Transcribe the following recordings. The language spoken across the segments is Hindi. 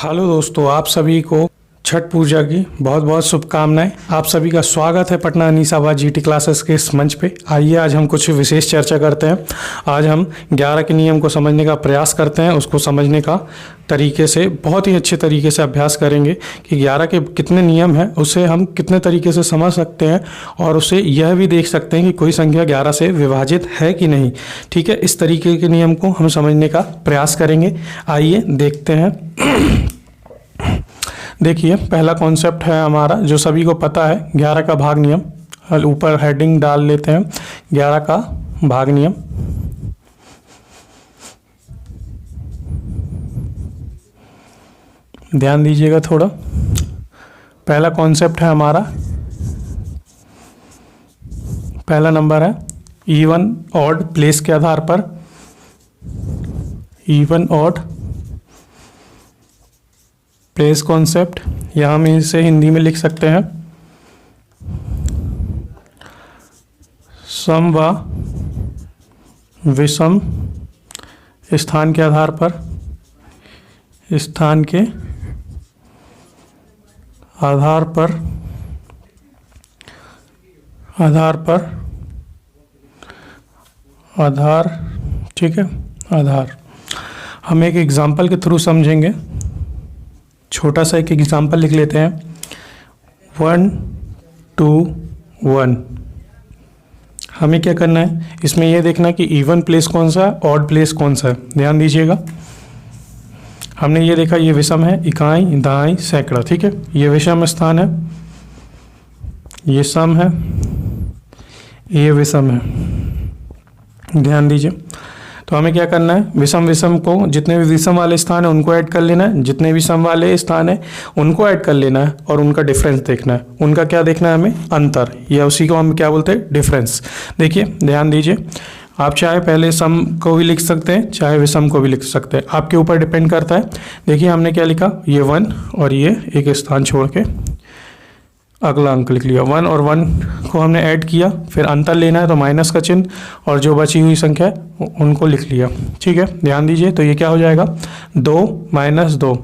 हेलो दोस्तों, आप सभी को छठ पूजा की बहुत बहुत शुभकामनाएं। आप सभी का स्वागत है पटना अनीसाबाद जीटी क्लासेस के इस मंच पे। आइए आज हम कुछ विशेष चर्चा करते हैं। आज हम 11 के नियम को समझने का प्रयास करते हैं। उसको समझने का तरीके से बहुत ही अच्छे तरीके से अभ्यास करेंगे कि 11 के कितने नियम हैं, उसे हम कितने तरीके से समझ सकते हैं और उसे यह भी देख सकते हैं कि कोई संख्या 11 से विभाजित है कि नहीं। ठीक है, इस तरीके के नियम को हम समझने का प्रयास करेंगे। आइए देखते हैं। देखिए, पहला कॉन्सेप्ट है हमारा जो सभी को पता है, 11 का भाग नियम। ऊपर हेडिंग डाल लेते हैं 11 का भाग नियम। ध्यान दीजिएगा थोड़ा। पहला कॉन्सेप्ट है हमारा, पहला नंबर है इवन ऑड प्लेस के आधार पर। इवन ऑड प्लेस कॉन्सेप्ट, या हम इसे हिंदी में लिख सकते हैं सम व विषम स्थान के आधार पर। स्थान के आधार पर आधार ठीक है, आधार। हम एक एग्जाम्पल के थ्रू समझेंगे। छोटा सा एक एग्जाम्पल लिख लेते हैं 1 2 1। हमें क्या करना है, इसमें यह देखना कि इवन प्लेस कौन सा है, ऑड प्लेस कौन सा है। ध्यान दीजिएगा, हमने ये देखा ये विषम है, इकाई दहाई सैकड़ा। ठीक है, ये विषम स्थान है, ये सम है, ये विषम है। ध्यान दीजिए, तो हमें क्या करना है, विषम को जितने भी विषम वाले स्थान है उनको ऐड कर लेना है, जितने भी सम वाले स्थान है उनको ऐड कर लेना है और उनका डिफरेंस देखना है। उनका क्या देखना है हमें, अंतर, या उसी को हम क्या बोलते हैं, डिफरेंस। देखिए ध्यान दीजिए, आप चाहे पहले सम को भी लिख सकते हैं, चाहे विषम को भी लिख सकते हैं, आपके ऊपर डिपेंड करता है। देखिए हमने क्या लिखा, ये 1 और ये एक स्थान छोड़ के अगला अंक लिख लिया। 1 और 1 को हमने ऐड किया, फिर अंतर लेना है तो माइनस का चिन्ह, और जो बची हुई संख्या है उनको लिख लिया। ठीक है, ध्यान दीजिए, तो ये क्या हो जाएगा 2 - 2,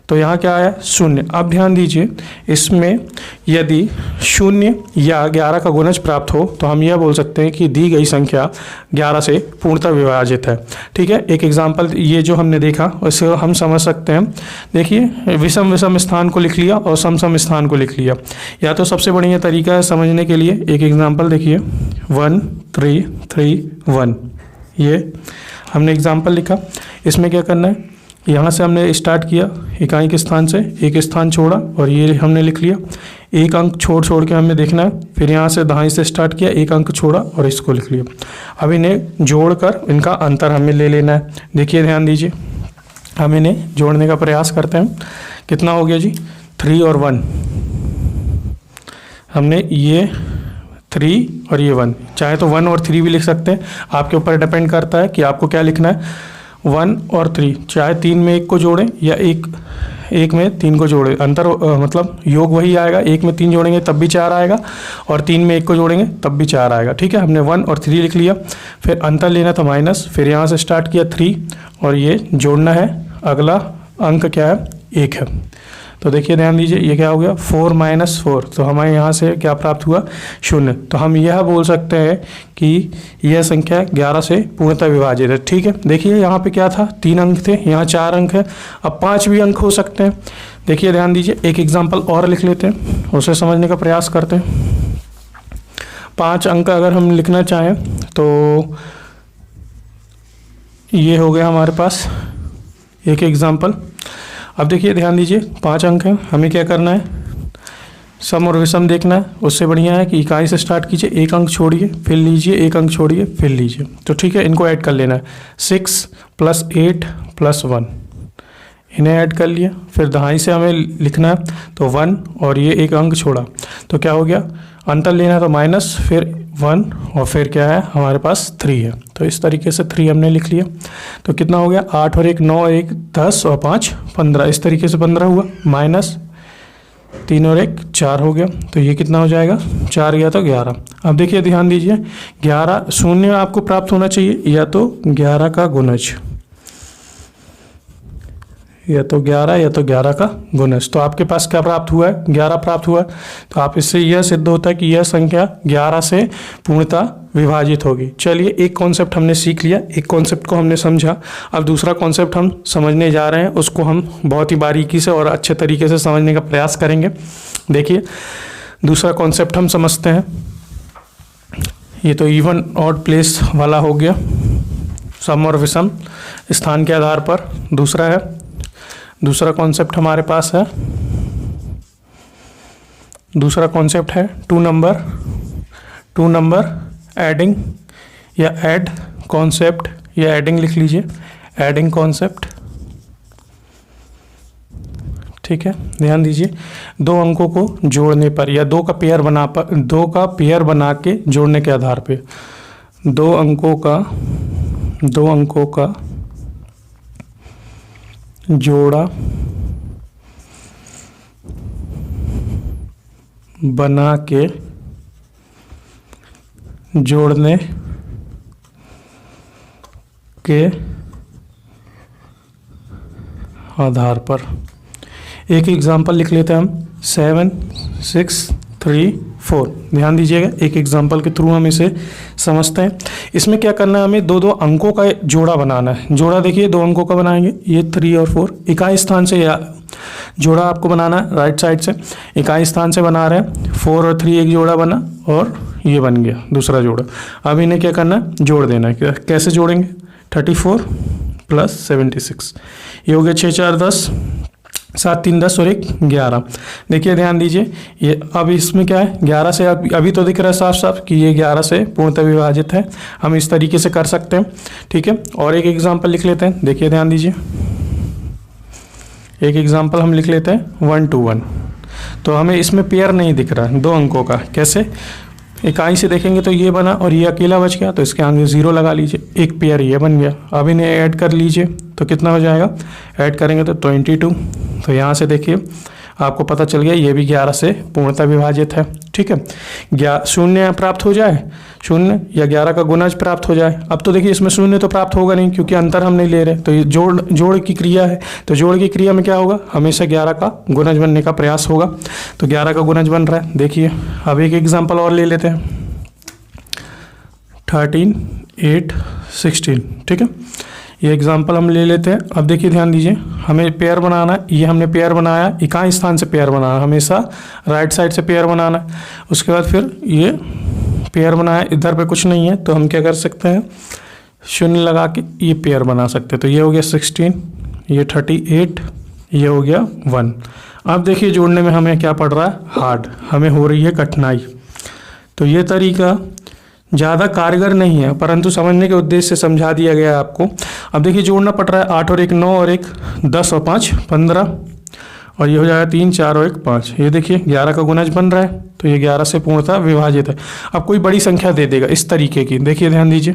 तो यहाँ क्या आया 0। अब ध्यान दीजिए, इसमें यदि 0 या 11 का गुणज प्राप्त हो तो हम यह बोल सकते हैं कि दी गई संख्या 11 से पूर्णतः विभाजित है। ठीक है, एक एग्जाम्पल ये जो हमने देखा उससे हम समझ सकते हैं। देखिए, विषम स्थान को लिख लिया और सम स्थान को लिख लिया। या तो सबसे बढ़िया तरीका है समझने के लिए, एक एग्जाम्पल देखिए 1 3 3 1, ये हमने एग्जाम्पल लिखा। इसमें क्या करना है, यहाँ से हमने स्टार्ट किया इकाई के स्थान से, एक स्थान छोड़ा और ये हमने लिख लिया। एक अंक छोड़ के हमें देखना है, फिर यहाँ से दहाई से स्टार्ट किया, एक अंक छोड़ा और इसको लिख लिया। अब इन्हें जोड़कर इनका अंतर हमें ले लेना है। देखिए ध्यान दीजिए, हम इन्हें जोड़ने का प्रयास करते हैं। कितना हो गया जी, 3 और 1। हमने ये 3 और ये 1, चाहे तो 1 और 3 भी लिख सकते हैं, आपके ऊपर डिपेंड करता है कि आपको क्या लिखना है। 1 और 3, चाहे 3 में 1 को जोड़ें या एक में 3 को जोड़ें, अंतर मतलब योग वही आएगा। 1 में 3 जोड़ेंगे तब भी 4 आएगा, और 3 में 1 को जोड़ेंगे तब भी 4 आएगा। ठीक है, हमने 1 और 3 लिख लिया, फिर अंतर लेना था माइनस, फिर यहाँ से स्टार्ट किया 3 और ये जोड़ना है। अगला अंक क्या है, 1 है। तो देखिए ध्यान दीजिए, ये क्या हो गया 4 - 4, तो हमें यहाँ से क्या प्राप्त हुआ, 0। तो हम यह बोल सकते हैं कि यह संख्या 11 से पूर्णतः विभाजित है। ठीक है, देखिए यहाँ पे क्या था, 3 अंक थे, यहाँ 4 अंक है, अब 5 भी अंक हो सकते हैं। देखिए ध्यान दीजिए, एक एग्जाम्पल और लिख लेते हैं, उसे समझने का प्रयास करते हैं। 5 अंक अगर हम लिखना चाहें तो ये हो गया हमारे पास एक एग्जाम्पल। अब देखिए ध्यान दीजिए, 5 अंक हैं, हमें क्या करना है, सम और विषम देखना है। उससे बढ़िया है कि इकाई से स्टार्ट कीजिए, एक अंक छोड़िए फिर लीजिए, एक अंक छोड़िए फिर लीजिए। तो ठीक है, इनको ऐड कर लेना है। 6 + 8 + 1, इन्हें ऐड कर लिया। फिर दहाई से हमें लिखना है तो 1 और ये एक अंक छोड़ा, तो क्या हो गया, अंतर लेना है तो माइनस, फिर 1 और फिर क्या है हमारे पास 3 है। तो इस तरीके से 3 हमने लिख लिया। तो कितना हो गया, 8 और 1 9 और 1 10 और 5 15, इस तरीके से 15 हुआ। माइनस 3 और 1 4 हो गया, तो ये कितना हो जाएगा, 4 गया तो 11। अब देखिए ध्यान दीजिए, 11 शून्य आपको प्राप्त होना चाहिए, या तो 11 का गुणज, या तो 11 या तो 11 का गुणज। तो आपके पास क्या प्राप्त हुआ है, 11 प्राप्त हुआ है। तो आप इससे यह सिद्ध होता है कि यह संख्या 11 से पूर्णतः विभाजित होगी। चलिए, एक कॉन्सेप्ट हमने सीख लिया, एक कॉन्सेप्ट को हमने समझा। अब दूसरा कॉन्सेप्ट हम समझने जा रहे हैं, उसको हम बहुत ही बारीकी से और अच्छे तरीके से समझने का प्रयास करेंगे। देखिए, दूसरा कॉन्सेप्ट हम समझते हैं। ये तो इवन ऑड प्लेस वाला हो गया, सम और विषम स्थान के आधार पर। दूसरा है, दूसरा कॉन्सेप्ट हमारे पास है, दूसरा कॉन्सेप्ट है टू नंबर एडिंग या ऐड कॉन्सेप्ट, या एडिंग लिख लीजिए, एडिंग कॉन्सेप्ट। ठीक है, ध्यान दीजिए, दो अंकों को जोड़ने पर या दो का पेयर बना के जोड़ने के आधार पे, दो अंकों का जोड़ा बना के जोड़ने के आधार पर। एक एग्जाम्पल लिख लेते हैं हम, 7 6 3 4। ध्यान दीजिएगा, एक एग्जाम्पल के थ्रू हम इसे समझते हैं। इसमें क्या करना है, हमें दो अंकों का जोड़ा बनाना है। जोड़ा देखिए, दो अंकों का बनाएंगे, ये 3 और 4। इकाई स्थान से या जोड़ा आपको बनाना है, राइट साइड से इकाई स्थान से बना रहे हैं। 4 और 3 एक जोड़ा बना और ये बन गया दूसरा जोड़ा। अब इन्हें क्या करना है, जोड़ देना है। कैसे जोड़ेंगे, 34 + 76, ये हो गया 6 4 10, 7 3 10 और 1 11। देखिए, ध्यान दीजिए, ये अब इसमें क्या है, 11 से अभी तो दिख रहा है साफ साफ कि ये 11 से पूर्णतः विभाजित है। हम इस तरीके से कर सकते हैं। ठीक है, और एक एग्जांपल लिख लेते हैं। देखिए, ध्यान दीजिए, एक एग्जांपल हम लिख लेते हैं 1 2 1। तो हमें इसमें पेयर नहीं दिख रहा है दो अंकों का। कैसे, इकाई से देखेंगे तो ये बना और ये अकेला बच गया, तो इसके आगे 0 लगा लीजिए, एक पेयर ये बन गया। अब इन्हें ऐड कर लीजिए तो कितना हो जाएगा, ऐड करेंगे तो 22। तो यहाँ से देखिए आपको पता चल गया ये भी 11 से पूर्णतः विभाजित है। ठीक है, शून्य प्राप्त हो जाए, शून्य या 11 का गुणज प्राप्त हो जाए। अब तो देखिए, इसमें शून्य तो प्राप्त होगा नहीं क्योंकि अंतर हम नहीं ले रहे। तो ये जोड़ की क्रिया है, तो जोड़ की क्रिया में क्या होगा, हमेशा 11 का गुणज बनने का प्रयास होगा। तो 11 का गुणज बन रहा है। देखिए, अब एक एग्जाम्पल और ले लेते हैं, 13 8 16। ठीक है, ये एग्जाम्पल हम ले लेते हैं। अब देखिए, ध्यान दीजिए, हमें पेयर बनाना है। ये हमने पेयर बनाया, इकाई स्थान से पेयर बनाना, हमेशा राइट साइड से पेयर बनाना है। उसके बाद फिर ये पेयर बनाया, इधर पे कुछ नहीं है तो हम क्या कर सकते हैं, शून्य लगा के ये पेयर बना सकते हैं। तो ये हो गया 16, ये 38, ये हो गया 1। अब देखिए, जोड़ने में हमें क्या पड़ रहा है, हार्ड, हमें हो रही है कठिनाई। तो ये तरीका ज़्यादा कारगर नहीं है, परंतु समझने के उद्देश्य से समझा दिया गया है आपको। अब देखिए, जोड़ना पड़ रहा है 8 और 1 9 और 1 10 और 5 15, और ये हो जाएगा 3 4 और 1 5। ये देखिए 11 का गुणज बन रहा है, तो ये 11 से पूर्णतः विभाजित है। अब कोई बड़ी संख्या दे देगा इस तरीके की, देखिए ध्यान दीजिए,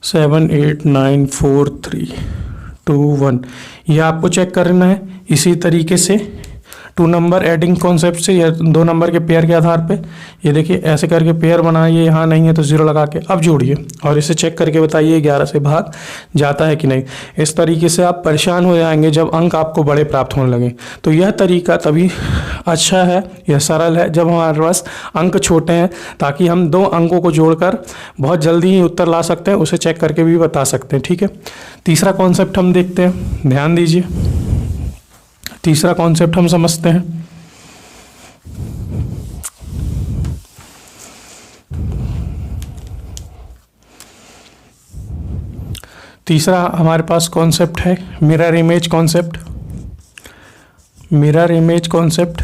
7 8 9 4 3 2 1। ये आपको चेक करना है इसी तरीके से, 2 नंबर एडिंग कॉन्सेप्ट से या 2 नंबर के पेयर के आधार पे। ये देखिए, ऐसे करके पेयर बनाइए, यहाँ नहीं है तो 0 लगा के अब जोड़िए और इसे चेक करके बताइए 11 से भाग जाता है कि नहीं। इस तरीके से आप परेशान हो जाएंगे जब अंक आपको बड़े प्राप्त होने लगे। तो यह तरीका तभी अच्छा है, यह सरल है जब हमारे पास अंक छोटे हैं, ताकि हम 2 अंकों को जोड़कर बहुत जल्दी ही उत्तर ला सकते हैं, उसे चेक करके भी बता सकते हैं। ठीक है, तीसरा कॉन्सेप्ट हम देखते हैं, ध्यान दीजिए, तीसरा कॉन्सेप्ट हम समझते हैं। तीसरा हमारे पास कॉन्सेप्ट है mirror image concept. Mirror image concept,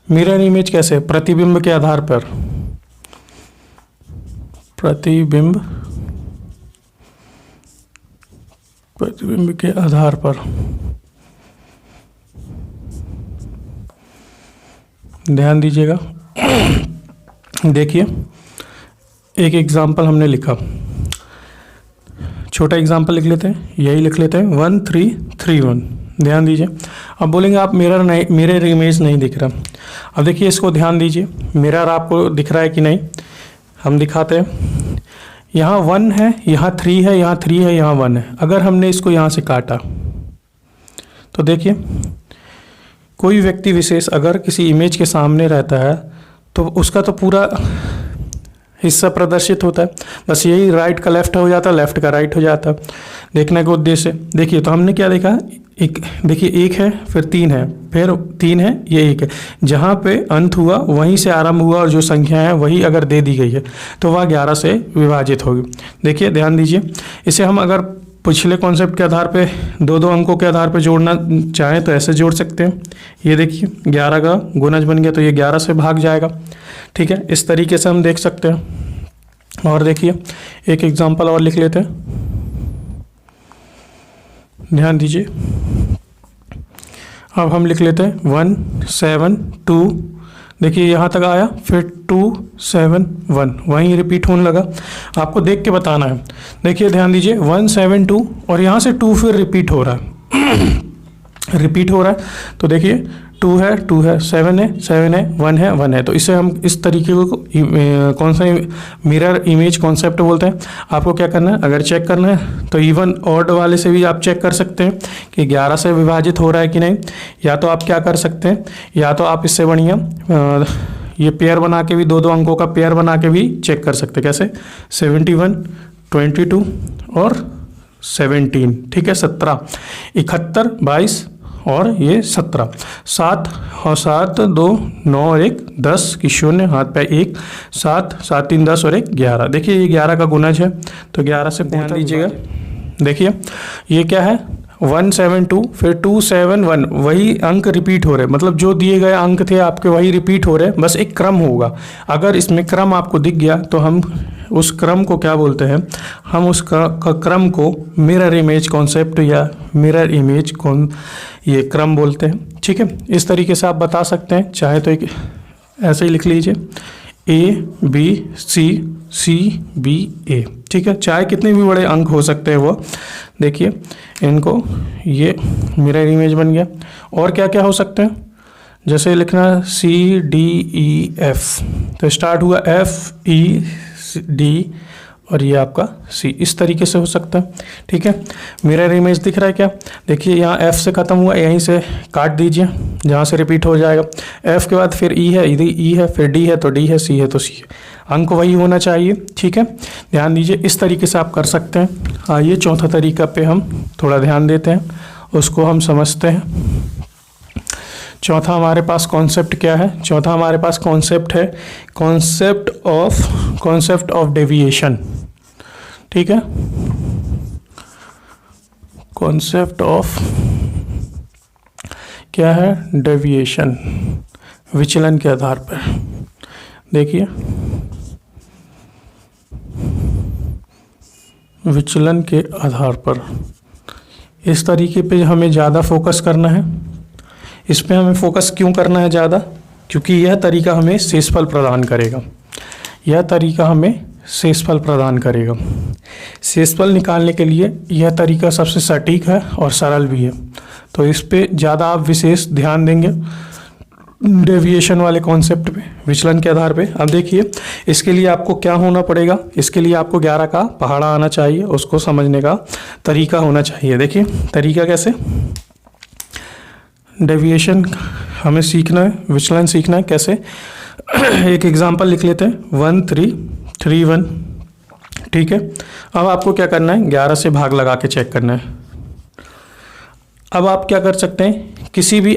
mirror image कैसे, प्रतिबिंब के आधार पर, प्रतिबिंब के आधार पर। ध्यान दीजिएगा, देखिए एक एग्जाम्पल हमने लिखा, छोटा एग्जाम्पल लिख लेते हैं, यही लिख लेते हैं 1 3 3 1। ध्यान दीजिए, अब बोलेंगे आप मिरर इमेज नहीं दिख रहा। अब देखिए इसको ध्यान दीजिए, मिरर आपको दिख रहा है कि नहीं, हम दिखाते हैं। यहाँ 1 है, यहाँ 3 है, यहाँ 3 है, यहाँ 1 है। अगर हमने इसको यहाँ से काटा तो देखिए कोई व्यक्ति विशेष अगर किसी इमेज के सामने रहता है तो उसका तो पूरा हिस्सा प्रदर्शित होता है, बस यही राइट का लेफ्ट हो जाता है, लेफ्ट का राइट हो जाता है देखने के उद्देश्य से। देखिए तो हमने क्या देखा, एक देखिए 1 है, फिर 3 है, फिर 3 है, ये 1 है। जहाँ पे अंत हुआ वहीं से आरंभ हुआ और जो संख्या है वही अगर दे दी गई है तो वह 11 से विभाजित होगी। देखिए ध्यान दीजिए, इसे हम अगर पिछले कॉन्सेप्ट के आधार पे दो अंकों के आधार पे जोड़ना चाहें तो ऐसे जोड़ सकते हैं। ये देखिए 11 का गुणज बन गया तो ये 11 से भाग जाएगा। ठीक है, इस तरीके से हम देख सकते हैं। और देखिए एक एग्जांपल और लिख लेते हैं, ध्यान दीजिए। अब हम लिख लेते हैं 1 7 2। देखिए यहाँ तक आया, फिर 2 7 1 वहीं रिपीट होने लगा। आपको देख के बताना है। देखिए ध्यान दीजिए 1 7 2 और यहाँ से 2 फिर रिपीट हो रहा है रिपीट हो रहा है। तो देखिए 2 है 2 है, 7 है 7 है, 1 है 1 है। तो इसे हम इस तरीके को कौन सा मिरर इमेज कॉन्सेप्ट बोलते हैं। आपको क्या करना है, अगर चेक करना है तो इवन ऑड वाले से भी आप चेक कर सकते हैं कि 11 से विभाजित हो रहा है कि नहीं। या तो आप क्या कर सकते हैं, या तो आप इससे बढ़िया ये पेयर बना के भी दो अंकों का पेयर बना के भी चेक कर सकते हैं। कैसे, 71 22 और 17। ठीक है, 17 71 22 और ये 17 7 और 7 2 9 और 1 10 की 0 हाथ पे 1 7 7 3 10 और 1 11। देखिए ये 11 का गुणज है तो 11 से ध्यान दीजिएगा। देखिए ये क्या है 1 7 2 फिर 2 7 1 वही अंक रिपीट हो रहे, मतलब जो दिए गए अंक थे आपके वही रिपीट हो रहे, बस एक क्रम होगा। अगर इसमें क्रम आपको दिख गया तो हम उस क्रम को क्या बोलते हैं, हम उस क्रम को मिरर इमेज कॉन्सेप्ट या मिरर इमेज ये क्रम बोलते हैं। ठीक है, इस तरीके से आप बता सकते हैं। चाहे तो एक ऐसे ही लिख लीजिए A B C C B A। ठीक है, चाहे कितने भी बड़े अंक हो सकते हैं वो। देखिए इनको ये मिरर इमेज बन गया। और क्या क्या हो सकते हैं, जैसे लिखना C D E F तो स्टार्ट हुआ F E D और ये आपका C, इस तरीके से हो सकता है। ठीक है, मिरर इमेज दिख रहा है क्या। देखिए यहाँ F से ख़त्म हुआ, यहीं से काट दीजिए जहाँ से रिपीट हो जाएगा। F के बाद फिर E है, इधर E है, फिर D है तो D है, C है तो C है, अंक वही होना चाहिए। ठीक है, ध्यान दीजिए, इस तरीके से आप कर सकते हैं। आइए चौथा तरीका पे हम थोड़ा ध्यान देते हैं, उसको हम समझते हैं। चौथा हमारे पास कॉन्सेप्ट क्या है, चौथा हमारे पास कॉन्सेप्ट है कॉन्सेप्ट ऑफ डेविएशन। ठीक है, कॉन्सेप्ट ऑफ क्या है, डेविएशन, विचलन के आधार पर। देखिए विचलन के आधार पर इस तरीके पे हमें ज़्यादा फोकस करना है। इस पे हमें फोकस क्यों करना है ज़्यादा, क्योंकि यह तरीका हमें शेषफल प्रदान करेगा। यह तरीका हमें शेषफल प्रदान करेगा। शेषफल निकालने के लिए यह तरीका सबसे सटीक है और सरल भी है, तो इस पे ज़्यादा आप विशेष ध्यान देंगे डेविएशन वाले कॉन्सेप्ट पे, विचलन के आधार पे। अब देखिए इसके लिए आपको क्या होना पड़ेगा, इसके लिए आपको 11 का पहाड़ा आना चाहिए, उसको समझने का तरीका होना चाहिए। देखिए तरीका कैसे, डेविएशन हमें सीखना है, विचलन सीखना है कैसे। एक एग्जांपल लिख लेते हैं 1 3 3 1। ठीक है, अब आपको क्या करना है, 11 से भाग लगा के चेक करना है। अब आप क्या कर सकते हैं, किसी भी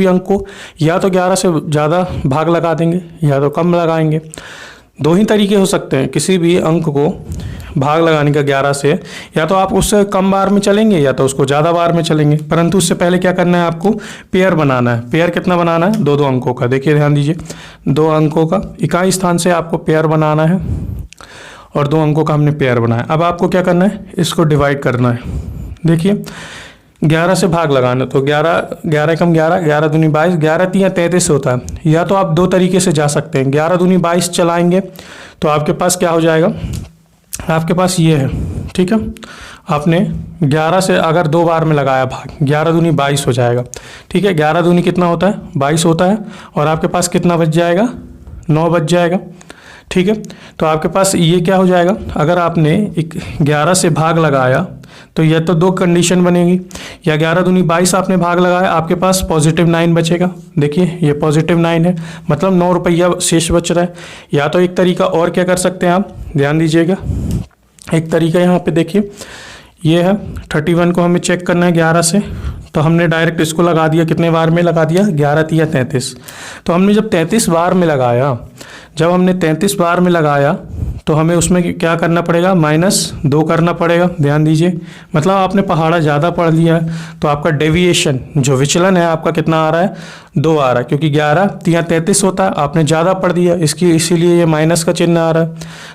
अंक को या तो 11 से ज़्यादा भाग लगा देंगे या तो कम लगाएंगे। दो ही तरीके हो सकते हैं किसी भी अंक को भाग लगाने का 11 से, या तो आप उससे कम बार में चलेंगे या तो उसको ज़्यादा बार में चलेंगे। परंतु उससे पहले क्या करना है, आपको पेयर बनाना है। पेयर कितना बनाना है, दो अंकों का। देखिए ध्यान दीजिए, 2 अंकों का इकाई स्थान से आपको पेयर बनाना है और 2 अंकों का हमने पेयर बनाया। अब आपको क्या करना है, इसको डिवाइड करना है। देखिए 11 से भाग लगाना, तो 11 कम 11 11 दूनी 22 11 3 33 होता है। या तो आप 2 तरीके से जा सकते हैं, 11 दूनी 22 चलाएंगे तो आपके पास क्या हो जाएगा, आपके पास ये है। ठीक है, आपने 11 से अगर 2 बार में लगाया भाग, 11 दूनी 22 हो जाएगा। ठीक है, 11 दूनी कितना होता है, 22 होता है, और आपके पास कितना बच जाएगा, 9 बच जाएगा। ठीक है। तो आपके पास ये क्या हो जाएगा, अगर आपने 11 से भाग लगाया तो यह तो दो कंडीशन बनेगी, या 11 दूनी 22 आपने भाग लगाया, आपके पास +9 बचेगा। देखिए ये +9 है, मतलब 9 रुपया शेष बच रहा है। या तो एक तरीका और क्या कर सकते हैं आप, ध्यान दीजिएगा, एक तरीका यहाँ पे देखिए, ये है 31 को हमें चेक करना है 11 से, तो हमने डायरेक्ट इसको लगा दिया, कितने बार में लगा दिया, 11 तिया 33। तो हमने जब 33 बार में लगाया, जब हमने 33 बार में लगाया तो हमें उसमें क्या करना पड़ेगा, -2 करना पड़ेगा। ध्यान दीजिए, मतलब आपने पहाड़ा ज़्यादा पढ़ लिया है तो आपका डेविएशन जो विचलन है आपका कितना आ रहा है, 2 आ रहा है, क्योंकि 11 तिया 33 होता है, आपने ज़्यादा पढ़ दिया इसकी, इसीलिए ये माइनस का चिन्ह आ रहा है,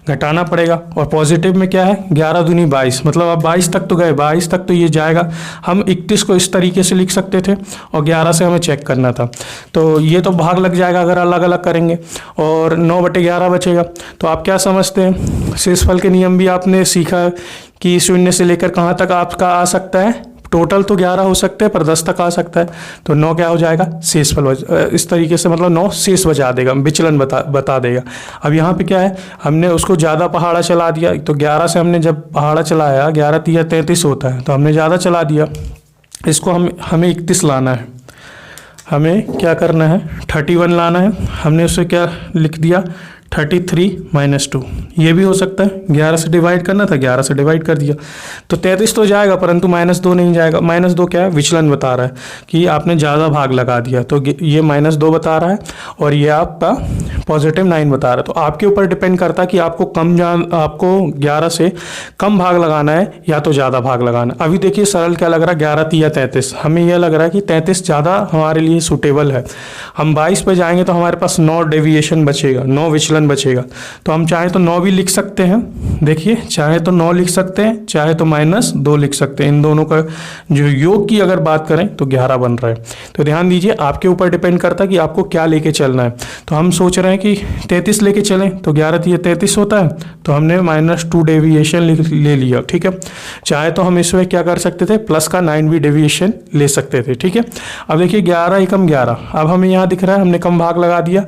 घटाना पड़ेगा। और पॉजिटिव में क्या है, 11 दूनी 22, मतलब अब 22 तक तो गए, 22 तक तो ये जाएगा। हम 31 को इस तरीके से लिख सकते थे और 11 से हमें चेक करना था, तो ये तो भाग लग जाएगा अगर अलग अलग करेंगे, और 9/11 बचेगा। तो आप क्या समझते हैं, शेषफल के नियम भी आपने सीखा कि 0 से लेकर कहाँ तक आपका आ सकता है, टोटल तो 11 हो सकते हैं पर 10 तक आ सकता है, तो 9 क्या हो जाएगा, शेषफल। इस तरीके से मतलब 9 शेष बचा देगा, विचलन बता देगा। अब यहाँ पे क्या है, हमने उसको ज़्यादा पहाड़ा चला दिया, तो 11 से हमने जब पहाड़ा चलाया, 11 तिया 33 होता है, तो हमने ज़्यादा चला दिया, इसको हमें 31 लाना है, हमें क्या करना है, 31 लाना है। हमने उसे क्या लिख दिया, 33 - 2, ये भी हो सकता है, 11 से डिवाइड करना था, 11 से डिवाइड कर दिया, तो 33 तो जाएगा परंतु -2 नहीं जाएगा। -2 क्या है, विचलन बता रहा है कि आपने ज़्यादा भाग लगा दिया, तो ये -2 बता रहा है, और ये आपका +9 बता रहा है। तो आपके ऊपर डिपेंड करता है कि आपको आपको 11 से कम भाग लगाना है या तो ज़्यादा भाग लगाना। अभी देखिए सरल क्या लग रहा है, 11 तिया 33, हमें यह लग रहा है कि 33 ज़्यादा हमारे लिए सूटेबल है। हम 22 पे जाएंगे तो हमारे पास 9 डेविएशन बचेगा, 9 विचलन बचेगा, तो हम चाहे तो 9 भी लिख सकते हैं। देखिए चाहे तो 9 लिख सकते हैं, चाहे तो -2 लिख सकते हैं। इन दोनों का जो योग की अगर बात करें तो 11 बन रहा है। तो ध्यान दीजिए, आपके ऊपर डिपेंड करता है कि आपको क्या लेके चलना है। तो हम सोच रहे हैं कि 33 लेके चलें, तो 11 तिया 33 होता है, तो हमने -2 डेविएशन ले लिया, ठीक है। चाहे तो हम इसमें क्या कर सकते थे, प्लस का 9 भी डेविएशन ले सकते थे, ठीक है। अब देखिए 11 एकम 11, अब हमें यहाँ दिख रहा है हमने कम भाग लगा दिया,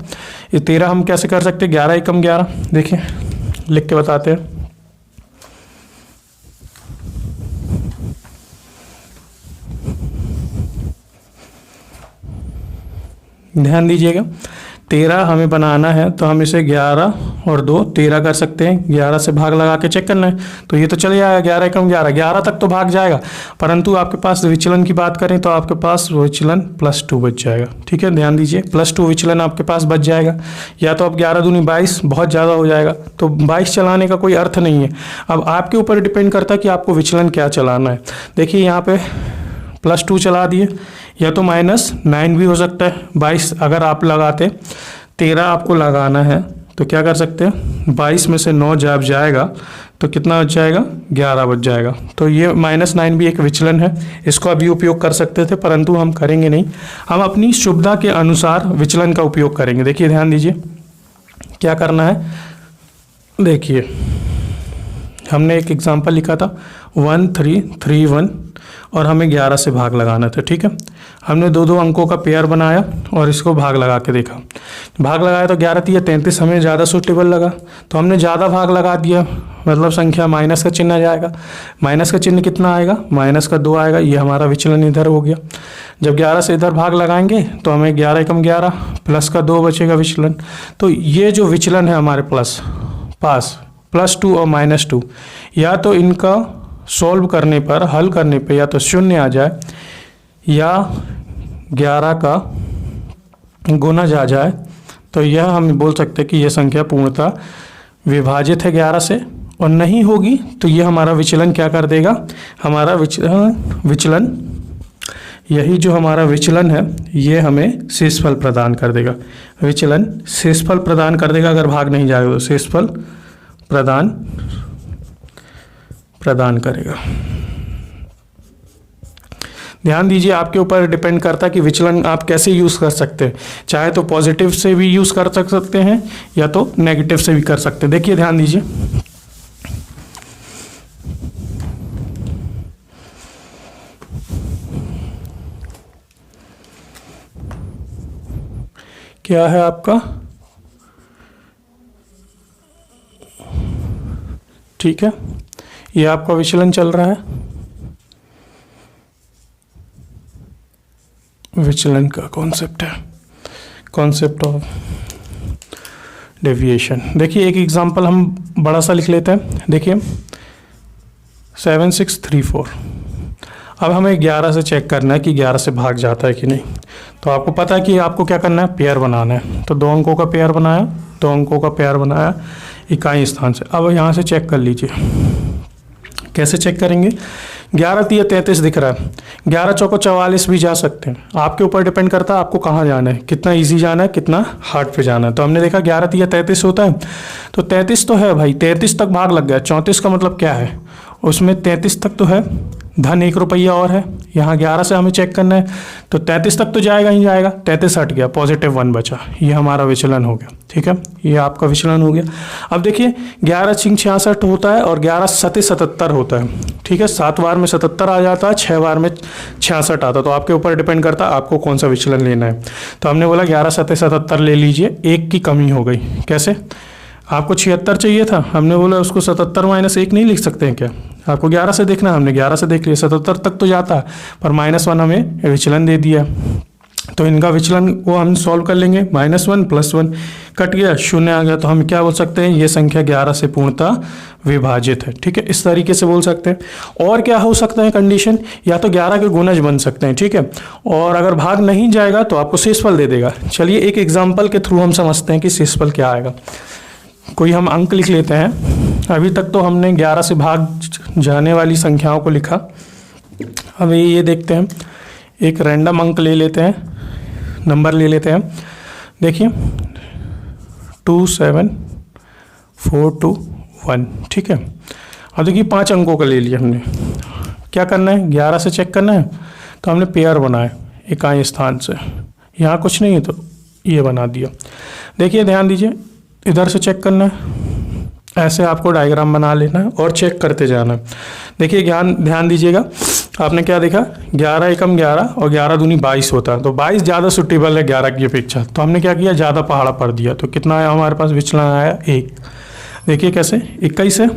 ये 13 हम कैसे कर सकते हैं, 11 एकम 11, देखिए लिख के बताते हैं। ध्यान दीजिएगा, 13 हमें बनाना है, तो हम इसे 11 और 2 13 कर सकते हैं। 11 से भाग लगा के चेक करना है, तो ये तो चले जाएगा, 11 एकम 11, 11 तक तो भाग जाएगा, परंतु आपके पास विचलन की बात करें तो आपके पास विचलन +2 बच जाएगा, ठीक है। ध्यान दीजिए, +2 विचलन आपके पास बच जाएगा। या तो अब 11 दूनी 22 बहुत ज़्यादा हो जाएगा, तो 22 चलाने का कोई अर्थ नहीं है। अब आपके ऊपर डिपेंड करता है कि आपको विचलन क्या चलाना है। देखिए यहाँ पे +2 चला दिए, या तो -9 भी हो सकता है। 22 अगर आप लगाते, 13 आपको लगाना है, तो क्या कर सकते हैं, 22 में से 9 जब जाएगा तो कितना बच जाएगा, 11 बच जाएगा। तो ये -9 भी एक विचलन है, इसको अभी उपयोग कर सकते थे परंतु हम करेंगे नहीं, हम अपनी सुविधा के अनुसार विचलन का उपयोग करेंगे। देखिए ध्यान दीजिए क्या करना है, देखिए हमने एक एग्जांपल लिखा था 1331 और हमें 11 से भाग लगाना था, ठीक है। हमने 2-2 अंकों का पेयर बनाया और इसको भाग लगा के देखा, भाग लगाया तो 11 तिया 33 हमें ज़्यादा सूटेबल लगा, तो हमने ज़्यादा भाग लगा दिया, मतलब संख्या माइनस का चिन्ह आ जाएगा। माइनस का चिन्ह कितना आएगा, -2 आएगा, ये हमारा विचलन इधर हो गया। जब 11 से इधर भाग लगाएंगे तो हमें 11 एकम 11 प्लस का 2 बचेगा विचलन। तो ये जो विचलन है हमारे पास +2 और -2, या तो इनका सॉल्व करने पर, हल करने पे या तो 0 आ जाए या 11 का गुना आ जाए, तो यह हम बोल सकते हैं कि यह संख्या पूर्णतः विभाजित है 11 से, और नहीं होगी तो ये हमारा विचलन क्या कर देगा, हमारा विचलन यही जो हमारा विचलन है ये हमें शेषफल प्रदान कर देगा। विचलन शेषफल प्रदान कर देगा, अगर भाग नहीं जाएगा तो शेषफल प्रदान करेगा। ध्यान दीजिए, आपके ऊपर डिपेंड करता है कि विचलन आप कैसे यूज़ कर सकते हैं। चाहे तो पॉजिटिव से भी यूज़ कर सकते हैं या तो नेगेटिव से भी कर सकते हैं। देखिए ध्यान दीजिए, क्या है आपका ठीक है, ये आपका विचलन चल रहा है, विचलन का कॉन्सेप्ट है, कॉन्सेप्ट ऑफ डेविएशन। देखिए एक एग्जांपल हम बड़ा सा लिख लेते हैं। देखिए 7634, अब हमें 11 से चेक करना है कि 11 से भाग जाता है कि नहीं। तो आपको पता है कि आपको क्या करना है, पेयर बनाना है। तो 2 अंकों का पेयर बनाया, 2 अंकों का पेयर बनाया इकाई स्थान से। अब यहाँ से चेक कर लीजिए, कैसे चेक करेंगे। 11 3 33 दिख रहा है, 11 चौको 44 भी जा सकते हैं, आपके ऊपर डिपेंड करता है आपको कहाँ जाना है, कितना इजी जाना है, कितना हार्ड पे जाना है। तो हमने देखा 11 3 33 होता है, तो 33 तो है भाई, 33 तक भाग लग गया। 34 का मतलब क्या है, उसमें 33 तक तो है, धन 1 रुपया और है। यहाँ 11 से हमें चेक करना है, तो 33 तक तो जाएगा ही जाएगा, 33 हट गया, +1 बचा, ये हमारा विचलन हो गया। ठीक है, ये आपका विचलन हो गया। अब देखिए 11 6 66 होता है और 11 7 77 होता है। ठीक है, 7 बार में 77 आ जाता है, 6 बार में 66 आता है। तो आपके ऊपर डिपेंड करता है आपको कौन सा विचलन लेना है। तो हमने बोला 11 7 77 ले लीजिए, 1 की कमी हो गई। कैसे, आपको 76 चाहिए था, हमने बोला उसको 77 - 1 नहीं लिख सकते हैं क्या, आपको 11 से देखना है, हमने 11 से देख लिया, 77 तक तो जाता है, पर -1 हमें विचलन दे दिया। तो इनका विचलन वो हम सॉल्व कर लेंगे, -1 + 1 कट गया, 0 आ गया। तो हम क्या बोल सकते हैं, ये संख्या 11 से पूर्णतः विभाजित है। ठीक है, इस तरीके से बोल सकते हैं। और क्या हो सकता है कंडीशन, या तो 11 के गुणज बन सकते हैं। ठीक है, और अगर भाग नहीं जाएगा तो आपको शेषफल दे देगा। चलिए एक एग्जाम्पल के थ्रू हम समझते हैं कि शेषफल क्या आएगा। कोई हम अंक लिख लेते हैं। अभी तक तो हमने 11 से भाग जाने वाली संख्याओं को लिखा। अब ये देखते हैं, एक रैंडम अंक ले लेते हैं, नंबर ले लेते हैं। देखिए 2 7 4 2 1। ठीक है, अब देखिए 5 अंकों का ले लिया हमने। क्या करना है, 11 से चेक करना है, तो हमने पेयर बनाए इकाई स्थान से। यहाँ कुछ नहीं है तो ये बना दिया। देखिए ध्यान दीजिए, इधर से चेक करना है, ऐसे आपको डायग्राम बना लेना है और चेक करते जाना है। देखिए ध्यान दीजिएगा, आपने क्या देखा, 11 एकम 11 और 11 दूनी 22 होता है। तो 22 ज़्यादा सुटेबल है 11 की अपेक्षा। तो हमने क्या किया, ज़्यादा पहाड़ा पड़ दिया। तो कितना आया हमारे पास, विचलन आया 1। देखिए कैसे, 21 है,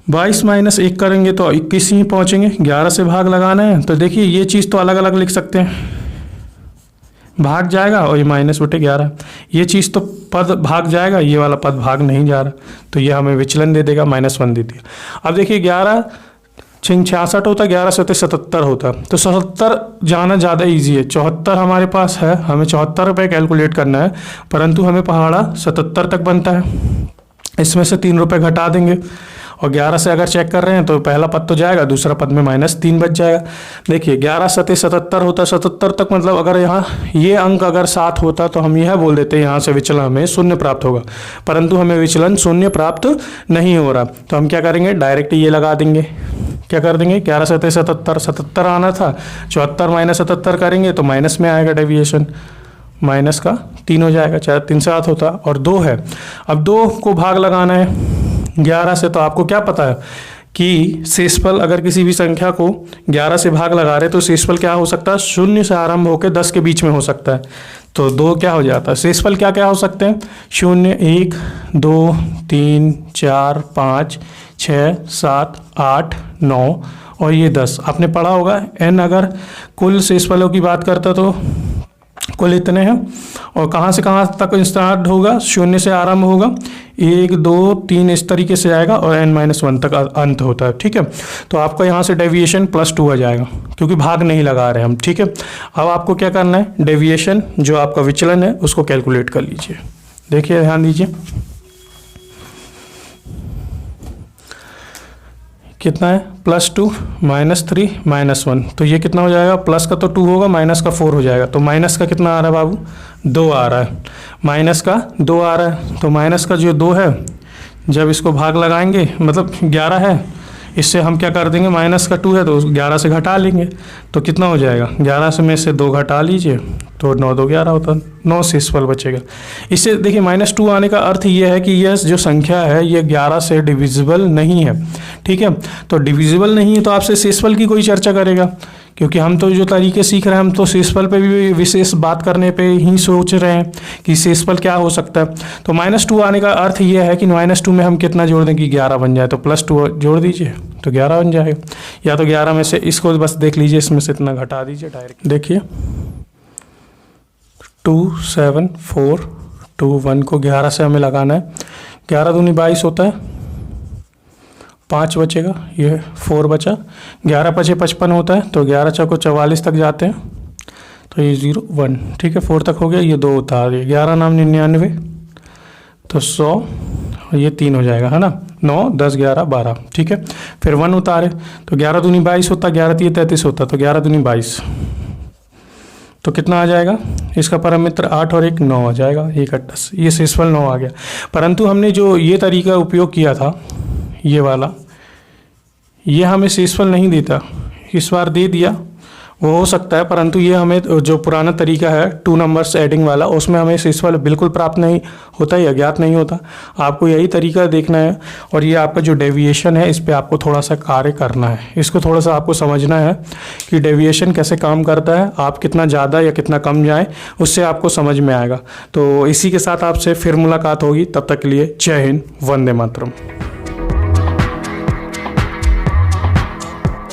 22 - 1 करेंगे तो 21 ही पहुँचेंगे। 11 से भाग लगाना है, तो देखिए ये चीज़ तो अलग अलग लिख सकते हैं, भाग जाएगा और ये -/11। ये चीज़ तो पद भाग जाएगा, ये वाला पद भाग नहीं जा रहा, तो ये हमें विचलन दे देगा, -1 दे दिया। अब देखिए 11 6 66 होता है, 11 7 77 होता है। तो 77 जाना ज़्यादा इजी है। 74 हमारे पास है, हमें 74 पे कैलकुलेट करना है, परंतु हमें पहाड़ा 77 तक बनता है। इसमें से 3 रुपये घटा देंगे, और 11 से अगर चेक कर रहे हैं तो पहला पद तो जाएगा, दूसरा पद में -3 बच जाएगा। देखिए 11 7 77 होता है, 77 तक मतलब अगर यहाँ ये अंक अगर 7 होता तो हम यह बोल देते हैं यहाँ से विचलन हमें 0 प्राप्त होगा, परंतु हमें विचलन 0 प्राप्त नहीं हो रहा। तो हम क्या करेंगे, डायरेक्ट ये लगा देंगे। क्या कर देंगे, 11 7 77 77 आना था, 74 - 77 करेंगे तो माइनस में आएगा डेविएशन, माइनस का 3 हो जाएगा, 4 3 7 होता और 2 है। अब 2 को भाग लगाना है 11 से, तो आपको क्या पता है कि शेषफल अगर किसी भी संख्या को 11 से भाग लगा रहे तो शेषफल क्या हो सकता है, 0 से आरंभ होकर 10 के बीच में हो सकता है। तो 2 क्या हो जाता है, शेषफल क्या क्या हो सकते हैं, 0 1 2 3 4 5 6 7 8 9 और ये 10। आपने पढ़ा होगा n अगर कुल शेषफलों की बात करता तो कुल इतने हैं, और कहाँ से कहाँ तक स्टार्ट होगा, 0 से आरंभ होगा, 1 2 3 इस तरीके से आएगा और n-1 तक अंत होता है। ठीक है, तो आपका यहाँ से डेविएशन +2 आ जाएगा, क्योंकि भाग नहीं लगा रहे हम। ठीक है, अब आपको क्या करना है, डेविएशन जो आपका विचलन है उसको कैलकुलेट कर लीजिए। देखिए ध्यान दीजिए, कितना है, +2 -3 -1। तो ये कितना हो जाएगा, प्लस का तो 2 होगा, माइनस का 4 हो जाएगा। तो माइनस का कितना आ रहा है बाबू, 2 आ रहा है, माइनस का 2 आ रहा है। तो माइनस का जो 2 है, जब इसको भाग लगाएंगे, मतलब 11 है, इससे हम क्या कर देंगे, माइनस का 2 है तो 11 से घटा लेंगे, तो कितना हो जाएगा, 11 में से 2 घटा लीजिए तो 9 2 11 होता है, 9 शेषफल बचेगा। इससे देखिए -2 आने का अर्थ ये है कि यह जो संख्या है ये 11 से डिविजिबल नहीं है। ठीक है, तो डिविजिबल नहीं है तो आपसे शेषफल की कोई चर्चा करेगा, क्योंकि हम तो जो तरीके सीख रहे हैं हम तो शेषफल पे भी विशेष बात करने पे ही सोच रहे हैं कि शेषफल क्या हो सकता है। तो -2 आने का अर्थ ये है कि -2 में हम कितना जोड़ दें कि 11 बन जाए, तो +2 जोड़ दीजिए तो 11 बन जाएगा। या तो 11 में से इसको बस देख लीजिए, इसमें से इतना घटा दीजिए डायरेक्ट। देखिए 2 7 4 2 1 को 11 से हमें लगाना है। 11 दूनी 22 होता है, 5 बचेगा, ये 4 बचा। 11 5 55 होता है, तो 11 चौको 44 तक जाते हैं, तो ये 0 1 ठीक है, 4 तक हो गया। ये 2 उतार, 11 नाम 99, तो 100, ये 3 हो जाएगा है ना। 9 10 11 12 ठीक है। फिर 1 उतारे तो 11 दूनी 22 होता, 11 3 33 होता, तो 11 दूनी 22, तो कितना आ जाएगा, इसका परम मित्र 8 और 1 9 आ जाएगा, 1 8 10, ये शेषफल 9 आ गया। परंतु हमने जो ये तरीका उपयोग किया था, ये वाला, ये हमें शेषफल नहीं देता, इस बार दे दिया वो हो सकता है, परंतु ये हमें जो पुराना तरीका है 2 नंबर्स एडिंग वाला, उसमें हमें शेषफल बिल्कुल प्राप्त नहीं होता या ज्ञात नहीं होता। आपको यही तरीका देखना है, और ये आपका जो डेविएशन है इस पे आपको थोड़ा सा कार्य करना है, इसको थोड़ा सा आपको समझना है कि डेविएशन कैसे काम करता है, आप कितना ज़्यादा या कितना कम जाएँ उससे आपको समझ में आएगा। तो इसी के साथ आपसे फिर मुलाकात होगी, तब तक के लिए जय हिंद, वंदे मातरम।